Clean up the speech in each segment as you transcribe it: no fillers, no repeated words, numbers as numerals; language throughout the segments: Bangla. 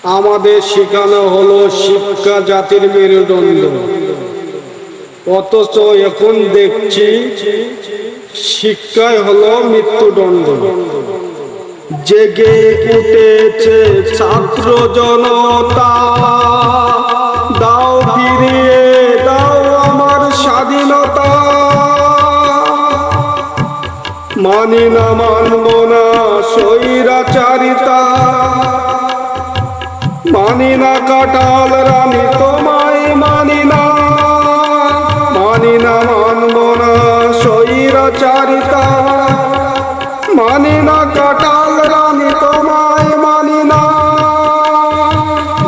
আমাদের শেখানো হলো শিক্ষা জাতির মেরুদণ্ড, অথচ এখন দেখছি শিক্ষাই হলো মৃত্যুদণ্ড। জেগে উঠেছে ছাত্র জনতা, দাও ফিরিয়ে দাও আমার স্বাধীনতা। মানি না মানব না স্বৈরাচারিতা, মানি না কাঁঠাল রানী তোমায় মানি না। মানি না মানব না স্বৈরাচারিতা, মানি না কাঁঠাল রানী তোমায় মানি না।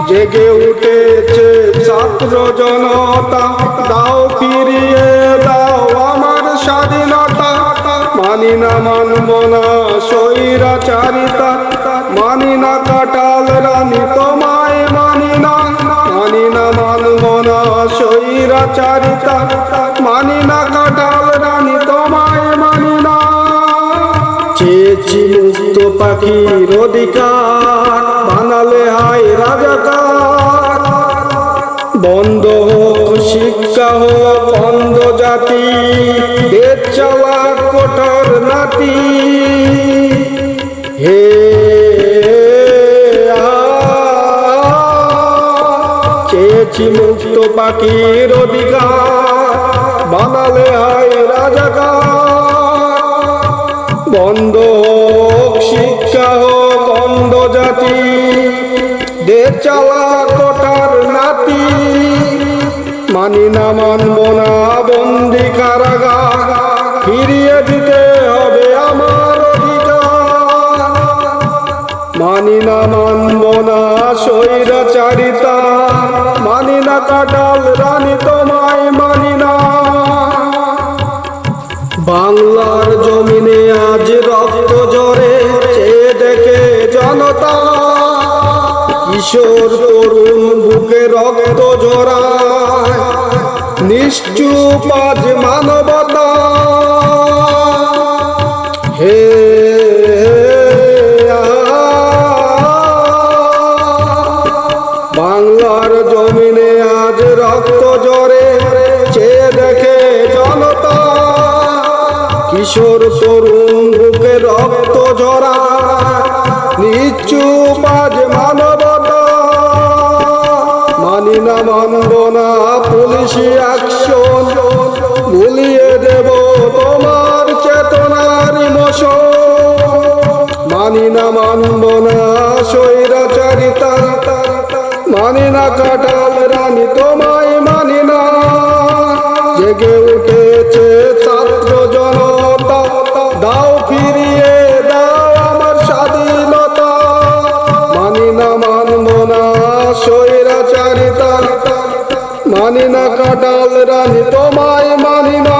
জেগে উঠেছে ছাত্র জনতা, দাও ফিরিয়ে দাও আমার স্বাধীনতা। মানি না মানব না স্বৈরাচারিতা, মানি না কাঁঠাল রানী তোমায় মানি না। মানি না মানব না স্বৈরাচারিতা, মানি না কাঁঠাল রানী তোমায় মানি না। চেয়েছি মুক্ত পাখির অধিকার, বানালে হায় রাজাকার। বন্ধ হোক শিক্ষা হোক অন্ধ জাতি, দেশ চালা কোঠর নাতি। হে চেয়েছি মুক্ত পাখির অধিকার, বানালে হায় রাজাকার। বন্ধ হোক শিক্ষা হোক অন্ধ জাতি, দেশ চালা কোঠার নাতি। মানি না মানব না বন্দি কারাগার, ফিরিয়ে দিতে হবে আমার অধিকার। মানি না মানব না স্বৈরাচারিতা, মানি না কাঁঠাল রানী তোমায় মানি না। বাংলার জমিনে আজ রক্ত ঝরে, চেয়ে দেখে জনতা। কিশোর তরুণ বুকে রক্ত ঝরায়, নিশ্চুপ আজ মানবতা। হে বাংলার জমিনে আজ রক্ত ঝরে, চেয়ে দেখে জনতা। কিশোর তরুণ বুকে রক্ত ঝরায়, নিশ্চুপ আজ মানবতা। মানি না মানব না পুলিশি অ্যাকশন, ভুলিয়ে দেব তোমার চেতনার ইমোশন। মানি না মানব না স্বৈরাচারিতা, মানি না কাঁঠাল রানী তোমায় মানি না। জেগে উঠেছে ছাত্র জনতা, দাও ফিরিয়ে দাও আমার স্বাধীনতা। মানি না মানব না স্বৈরাচারিতা, মানি না কাঁঠাল রানী তোমায় মানি না।